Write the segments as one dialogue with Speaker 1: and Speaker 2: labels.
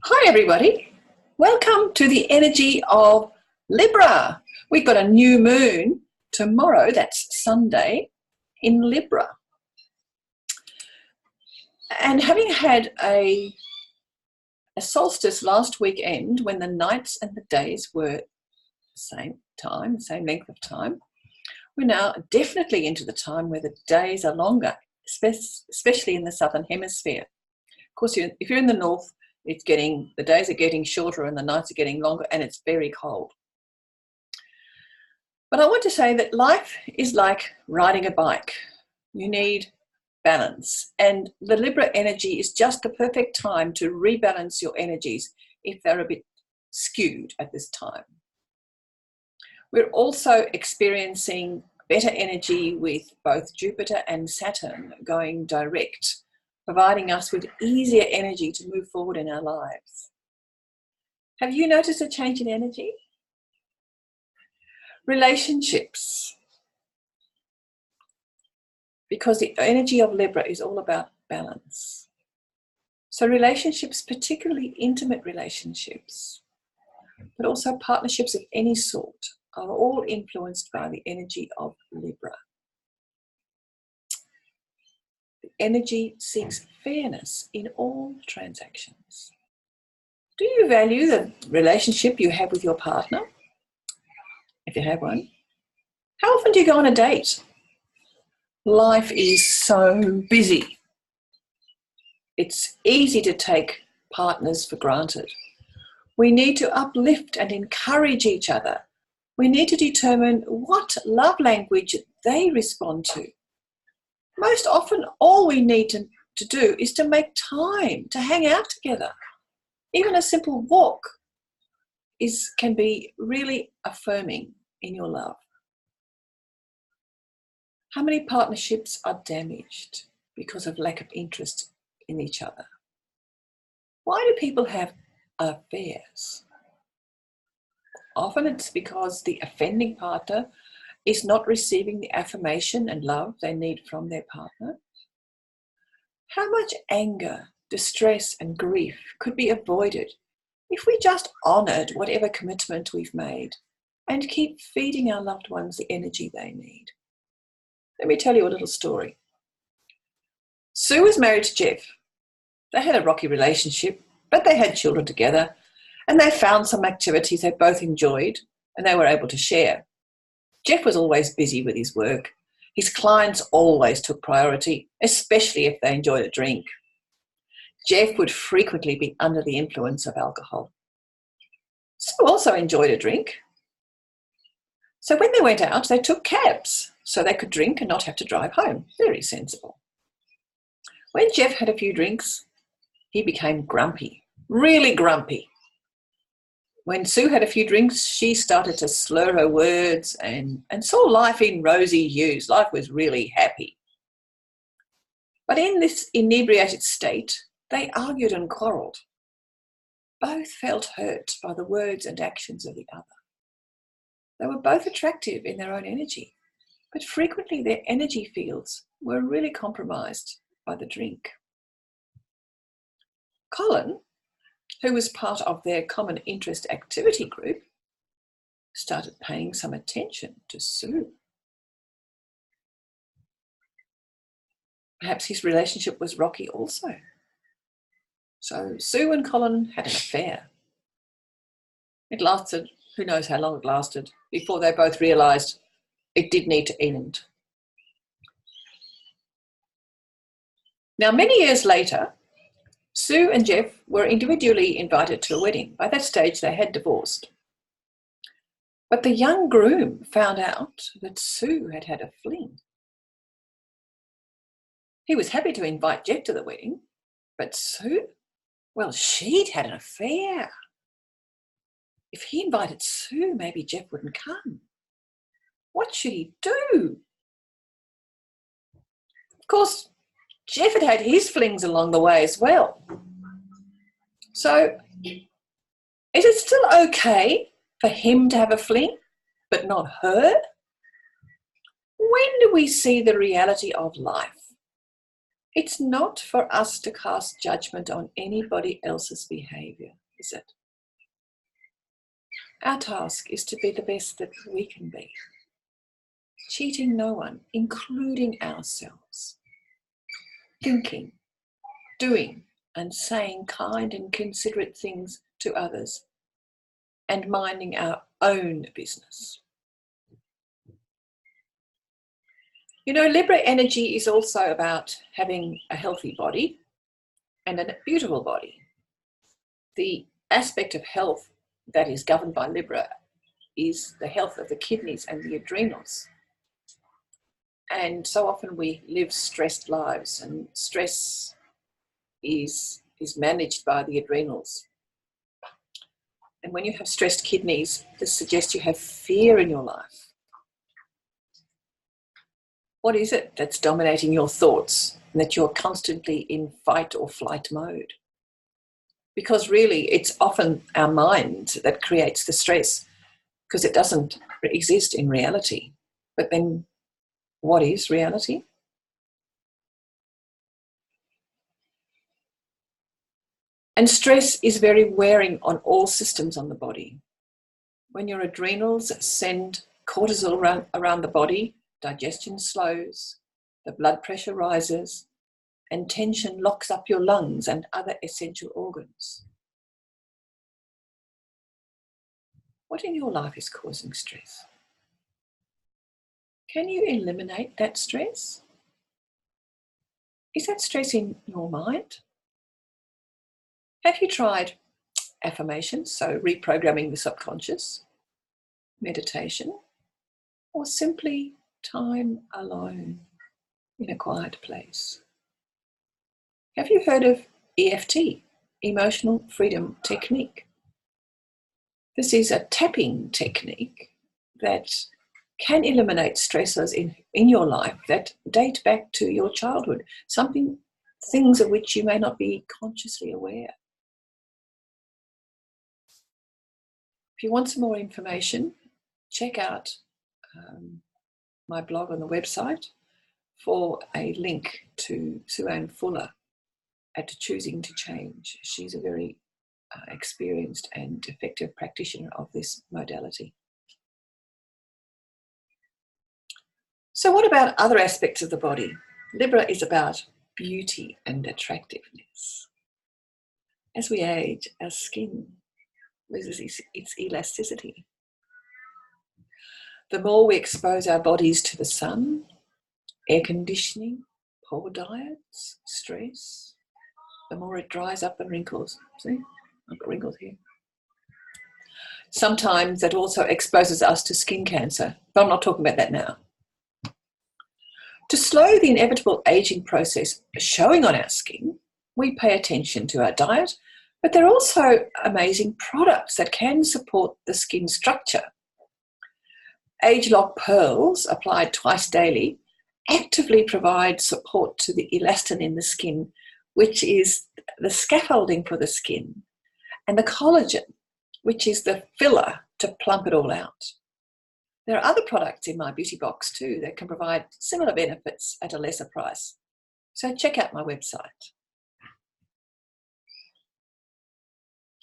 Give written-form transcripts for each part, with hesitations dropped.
Speaker 1: Hi everybody, welcome to the energy of Libra. We've got a new moon tomorrow, that's Sunday, in Libra. And having had a solstice last weekend when the nights and the days were same length of time, we're now definitely into the time where the days are longer, especially in the southern hemisphere. Of course, if you're in the north, the days are getting shorter and the nights are getting longer, and it's very cold. But I want to say that life is like riding a bike. You need balance, and the Libra energy is just the perfect time to rebalance your energies if they're a bit skewed at this time. We're also experiencing better energy with both Jupiter and Saturn going direct, providing us with easier energy to move forward in our lives. Have you noticed a change in energy? Relationships. Because the energy of Libra is all about balance. So relationships, particularly intimate relationships, but also partnerships of any sort, are all influenced by the energy of Libra. The energy seeks fairness in all transactions. Do you value the relationship you have with your partner? If you have one. How often do you go on a date? Life is so busy. It's easy to take partners for granted. We need to uplift and encourage each other. We need to determine what love language they respond to. Most often, all we need to do is to make time to hang out together. Even a simple walk can be really affirming in your love. How many partnerships are damaged because of lack of interest in each other? Why do people have affairs? Often it's because the offending partner is not receiving the affirmation and love they need from their partner. How much anger, distress, and grief could be avoided if we just honoured whatever commitment we've made and keep feeding our loved ones the energy they need? Let me tell you a little story. Sue was married to Jeff. They had a rocky relationship, but they had children together, and they found some activities they both enjoyed and they were able to share. Jeff was always busy with his work. His clients always took priority, especially if they enjoyed a drink. Jeff would frequently be under the influence of alcohol. Sue also enjoyed a drink. So when they went out, they took cabs so they could drink and not have to drive home. Very sensible. When Jeff had a few drinks, he became grumpy, really grumpy. When Sue had a few drinks, she started to slur her words and saw life in rosy hues. Life was really happy. But in this inebriated state, they argued and quarrelled. Both felt hurt by the words and actions of the other. They were both attractive in their own energy, but frequently their energy fields were really compromised by the drink. Colin, who was part of their common interest activity group, started paying some attention to Sue. Perhaps his relationship was rocky also. So Sue and Colin had an affair. It lasted, who knows how long it lasted, before they both realised it did need to end. Now, many years later, Sue and Jeff were individually invited to a wedding. By that stage, they had divorced. But the young groom found out that Sue had had a fling. He was happy to invite Jeff to the wedding, but Sue, well, she'd had an affair. If he invited Sue, maybe Jeff wouldn't come. What should he do? Of course, Jeff had had his flings along the way as well. So, is it still okay for him to have a fling, but not her? When do we see the reality of life? It's not for us to cast judgment on anybody else's behavior, is it? Our task is to be the best that we can be, cheating no one, including ourselves, thinking, doing, and saying kind and considerate things to others, and minding our own business. You know, Libra energy is also about having a healthy body and a beautiful body. The aspect of health that is governed by Libra is the health of the kidneys and the adrenals. And so often we live stressed lives, and stress is managed by the adrenals. And when you have stressed kidneys, this suggests you have fear in your life. What is it that's dominating your thoughts and that you're constantly in fight or flight mode? Because really, it's often our mind that creates the stress, because it doesn't exist in reality. But then, what is reality? And stress is very wearing on all systems on the body. When your adrenals send cortisol around the body, digestion slows, the blood pressure rises, and tension locks up your lungs and other essential organs. What in your life is causing stress? Can you eliminate that stress? Is that stress in your mind? Have you tried affirmations, so reprogramming the subconscious, meditation, or simply time alone in a quiet place? Have you heard of EFT, Emotional Freedom Technique? This is a tapping technique that can eliminate stressors in your life that date back to your childhood, things of which you may not be consciously aware. If you want some more information, check out my blog on the website for a link to Sue-Ann Fuller at Choosing to Change. She's a very experienced and effective practitioner of this modality. So what about other aspects of the body? Libra is about beauty and attractiveness. As we age, our skin loses its elasticity. The more we expose our bodies to the sun, air conditioning, poor diets, stress, the more it dries up and wrinkles. See, I've got wrinkles here. Sometimes that also exposes us to skin cancer, but I'm not talking about that now. To slow the inevitable aging process showing on our skin, we pay attention to our diet, but there are also amazing products that can support the skin structure. Age Lock Pearls, applied twice daily, actively provide support to the elastin in the skin, which is the scaffolding for the skin, and the collagen, which is the filler to plump it all out. There are other products in my beauty box too that can provide similar benefits at a lesser price. So check out my website.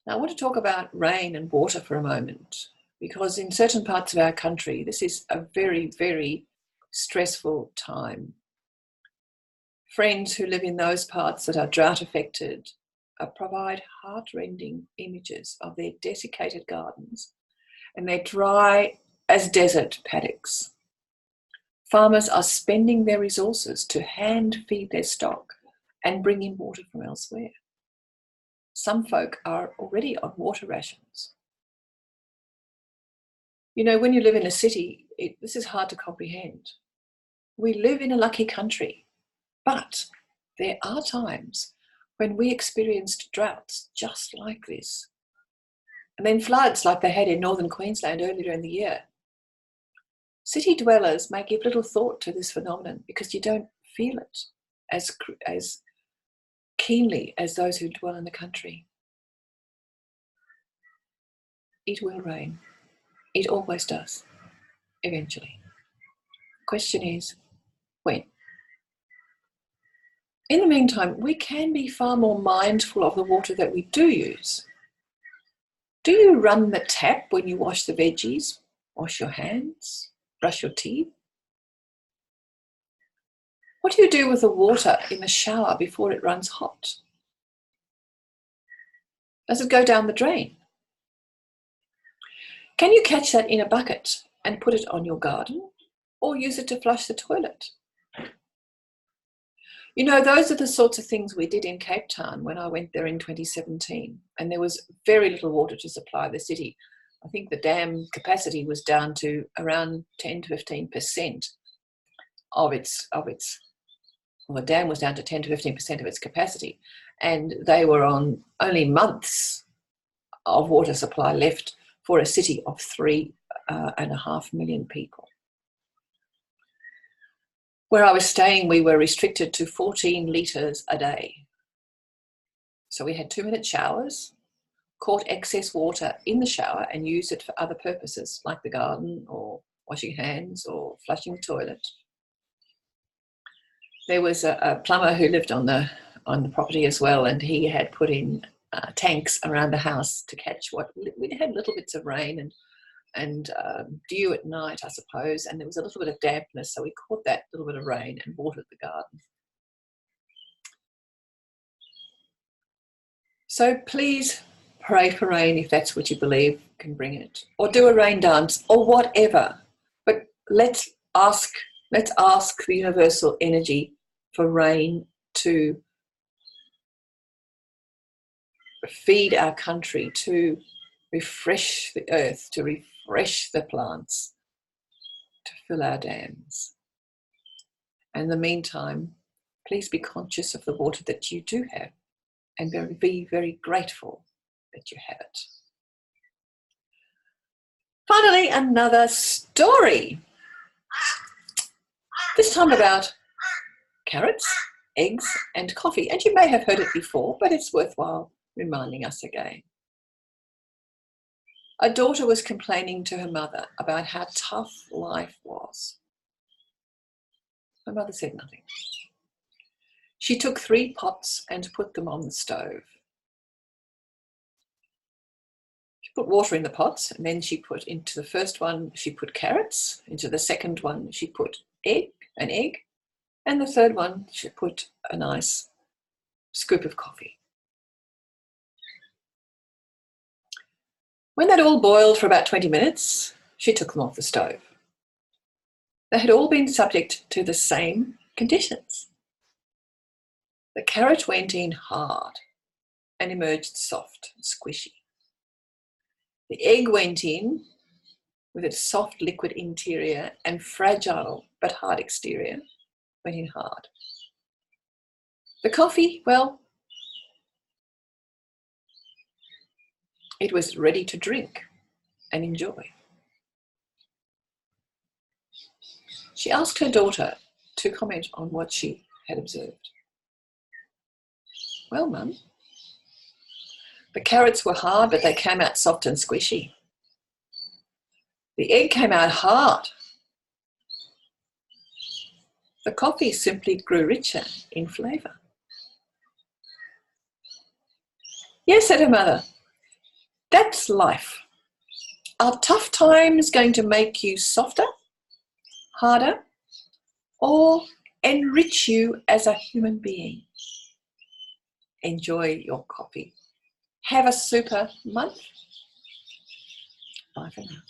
Speaker 1: Now I want to talk about rain and water for a moment, because in certain parts of our country, this is a very, very stressful time. Friends who live in those parts that are drought affected provide heart-rending images of their desiccated gardens and their dry as desert paddocks. Farmers are spending their resources to hand feed their stock and bring in water from elsewhere. Some folk are already on water rations. You know, when you live in a city, this is hard to comprehend. We live in a lucky country, but there are times when we experienced droughts just like this, and then floods like they had in northern Queensland earlier in the year. City dwellers may give little thought to this phenomenon because you don't feel it as keenly as those who dwell in the country. It will rain. It always does, eventually. The question is, when? In the meantime, we can be far more mindful of the water that we do use. Do you run the tap when you wash the veggies, wash your hands, brush your teeth? What do you do with the water in the shower before it runs hot? Does it go down the drain? Can you catch that in a bucket and put it on your garden, or use it to flush the toilet? You know, those are the sorts of things we did in Cape Town when I went there in 2017, and there was very little water to supply the city. I think the dam capacity was down to around 10 to 15% of its, well, the dam was down to 10 to 15% of its capacity, and they were on only months of water supply left for a city of 3.5 million people. Where I was staying, we were restricted to 14 litres a day. So we had 2-minute showers, caught excess water in the shower and used it for other purposes, like the garden or washing hands or flushing the toilet. There was a plumber who lived on the property as well, and he had put in tanks around the house to catch what we had little bits of rain and dew at night, I suppose, and there was a little bit of dampness, so we caught that little bit of rain and watered the garden. So please pray for rain if that's what you believe can bring it, or do a rain dance or whatever. But let's ask the universal energy for rain to feed our country, to refresh the earth, to refresh the plants, to fill our dams. And in the meantime, please be conscious of the water that you do have and be very grateful that you have it. Finally, another story. This time about carrots, eggs, and coffee. And you may have heard it before, but it's worthwhile reminding us again. A daughter was complaining to her mother about how tough life was. Her mother said nothing. She took 3 pots and put them on the stove. She put water in the pots, and then she put into the first one, she put carrots. Into the second one, she put an egg. And the third one, she put a nice scoop of coffee. When that all boiled for about 20 minutes, she took them off the stove. They had all been subject to the same conditions. The carrot went in hard and emerged soft and squishy. The egg went in with its soft liquid interior and fragile but hard exterior, went in hard. The coffee, well, it was ready to drink and enjoy. She asked her daughter to comment on what she had observed. Well, Mum, the carrots were hard, but they came out soft and squishy. The egg came out hard. The coffee simply grew richer in flavour. Yes, said her mother, that's life. Are tough times going to make you softer, harder, or enrich you as a human being? Enjoy your coffee. Have a super month. Bye for now.